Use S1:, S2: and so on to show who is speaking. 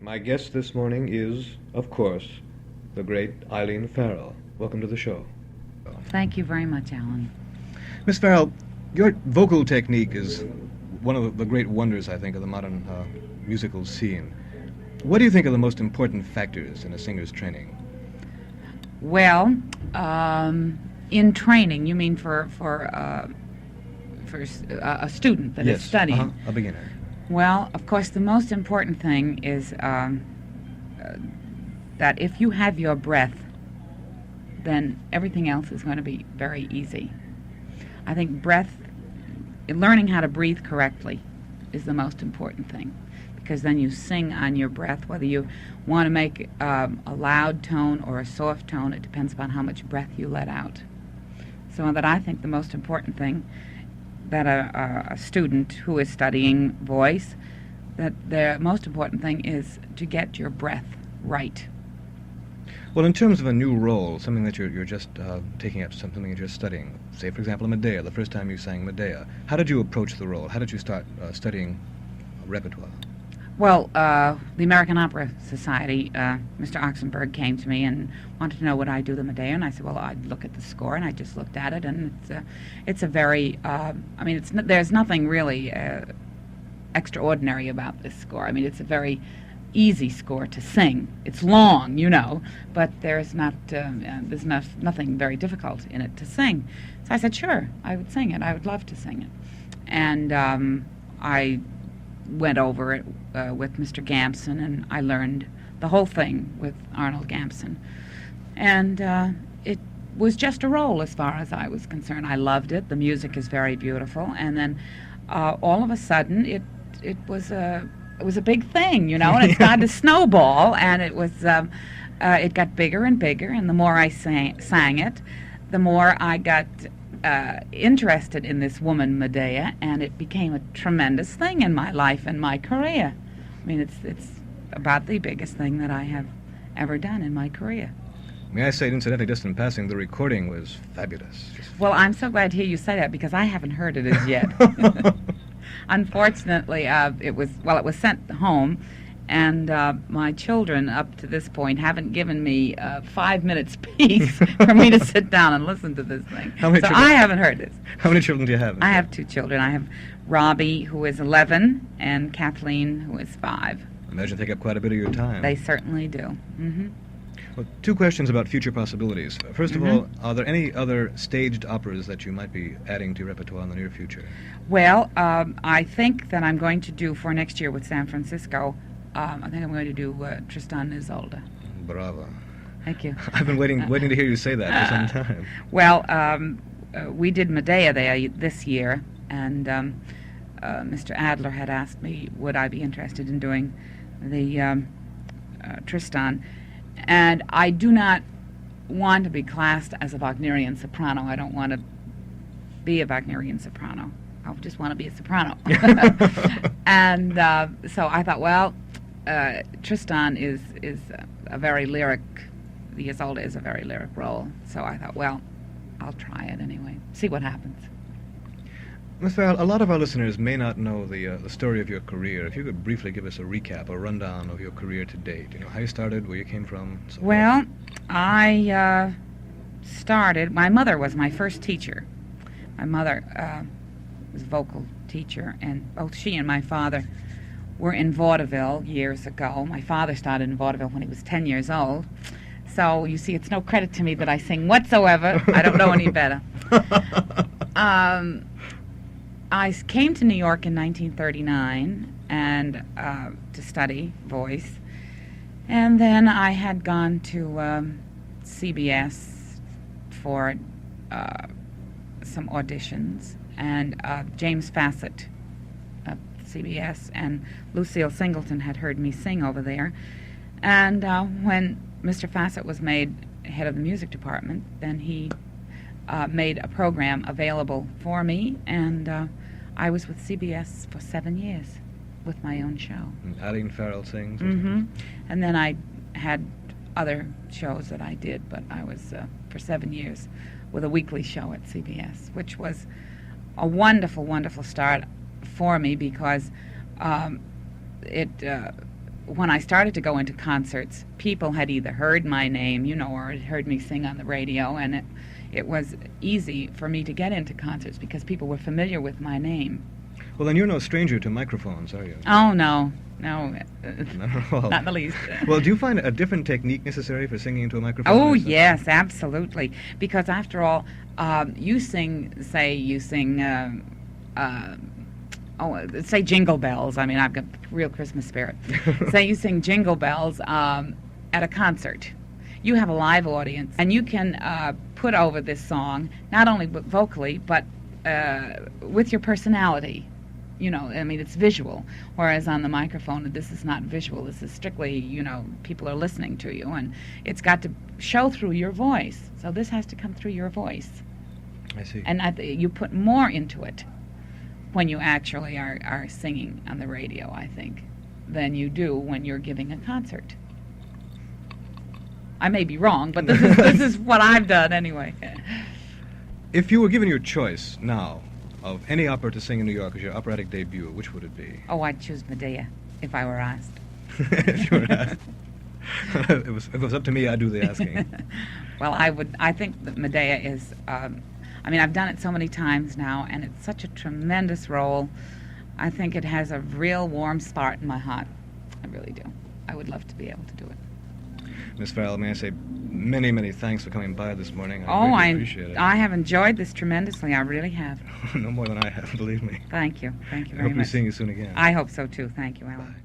S1: My guest this morning is, of course, the great Eileen Farrell. Welcome to the show.
S2: Thank you very much, Alan.
S3: Miss Farrell, your vocal technique is one of the great wonders, I think, of the modern musical scene. What do you think are the most important factors in a singer's training?
S2: Well, in training, you mean for a student that is studying?
S3: A beginner.
S2: Well, of course, the most important thing is that if you have your breath, then everything else is going to be very easy. I think learning how to breathe correctly is the most important thing, because then you sing on your breath, whether you want to make a loud tone or a soft tone. It depends upon how much breath you let out. So that I think the most important thing that a student who is studying voice, that the most important thing is to get your breath right.
S3: Well, in terms of a new role, something that you're just taking up, something that you're studying, say, for example, Medea, the first time you sang Medea, how did you approach the role? How did you start studying repertoire?
S2: Well, the American Opera Society, Mr. Oxenberg came to me and wanted to know would I do the Medea, and I said, well, I'd look at the score, and I just looked at it, and it's a very, there's nothing really extraordinary about this score. I mean, it's a very easy score to sing. It's long, but there's nothing very difficult in it to sing. So I said, sure, I would sing it. I would love to sing it. And I went over it with Mr. Gamson, and I learned the whole thing with Arnold Gamson. And it was just a role as far as I was concerned. I loved it. The music is very beautiful. And then all of a sudden, it was a big thing, and it started to snowball, and it got bigger and bigger, and the more I sang it, the more I got interested in this woman Medea, and it became a tremendous thing in my life and my career. I mean, it's about the biggest thing that I have ever done in my career.
S3: May I say, incidentally, just in passing, the recording was fabulous.
S2: Well, I'm so glad to hear you say that, because I haven't heard it as yet. Unfortunately, it was sent home, and my children, up to this point, haven't given me 5 minutes peace for me to sit down and listen to this thing. I haven't heard this.
S3: How many children do you have?
S2: I have 2 children. I have Robbie, who is 11, and Kathleen, who is 5.
S3: I imagine they take up quite a bit of your time.
S2: They certainly do. Mm-hmm.
S3: Well, 2 questions about future possibilities. First of all, are there any other staged operas that you might be adding to your repertoire in the near future?
S2: Well, I think that I'm going to do for next year with San Francisco, I think I'm going to do Tristan and Isolde.
S3: Bravo.
S2: Thank you.
S3: I've been waiting to hear you say that for some time.
S2: Well, we did Medea there this year, and Mr. Adler had asked me would I be interested in doing the Tristan. And I do not want to be classed as a Wagnerian soprano. I don't want to be a Wagnerian soprano. I just want to be a soprano. And so I thought, well, Tristan is a very lyric, the Isolde is a very lyric role. So I thought, well, I'll try it anyway, see what happens.
S3: Miss Farrell, a lot of our listeners may not know the story of your career. If you could briefly give us a recap, a rundown of your career to date. How you started, where you came from. So
S2: well, I started. My mother was my first teacher. My mother was a vocal teacher, and both she and my father were in vaudeville years ago. My father started in vaudeville when he was 10 years old. So you see, it's no credit to me that I sing whatsoever. I don't know any better. I came to New York in 1939 and to study voice, and then I had gone to CBS for some auditions, and James Fassett of CBS and Lucille Singleton had heard me sing over there, and when Mr. Fassett was made head of the music department, then he made a program available for me, and I was with CBS for 7 years with my own show.
S3: And Eileen Farrell sings?
S2: Mm-hmm. And then I had other shows that I did, but I was for 7 years with a weekly show at CBS, which was a wonderful, wonderful start for me because it when I started to go into concerts, people had either heard my name, or had heard me sing on the radio, and it was easy for me to get into concerts because people were familiar with my name.
S3: Well, then you're no stranger to microphones, are you?
S2: Oh, no,
S3: Not at all.
S2: not in the least.
S3: Well, do you find a different technique necessary for singing into a microphone?
S2: Oh, yes, absolutely. Because after all, you sing, say Jingle Bells. I mean, I've got real Christmas spirit. Say you sing Jingle Bells at a concert. You have a live audience, and you can put over this song, not only vocally, but with your personality. I mean, it's visual, whereas on the microphone, this is not visual. This is strictly, people are listening to you, and it's got to show through your voice. So this has to come through your voice.
S3: I see.
S2: And you put more into it when you actually are singing on the radio, I think, than you do when you're giving a concert. I may be wrong, but this is what I've done anyway.
S3: If you were given your choice now of any opera to sing in New York as your operatic debut, which would it be?
S2: Oh, I'd choose Medea if I were asked.
S3: If you were asked. If it was up to me, I'd do the asking.
S2: Well, I think that Medea is, I've done it so many times now, and it's such a tremendous role. I think it has a real warm spot in my heart. I really do. I would love to be able to do it.
S3: Miss Farrell, may I say many, many thanks for coming by this morning. I really appreciate it.
S2: I have enjoyed this tremendously. I really have.
S3: No more than I have, believe me.
S2: Thank you. Thank you
S3: I
S2: very
S3: hope
S2: much.
S3: we're seeing you soon again.
S2: I hope so, too. Thank you, Alan.
S3: Bye.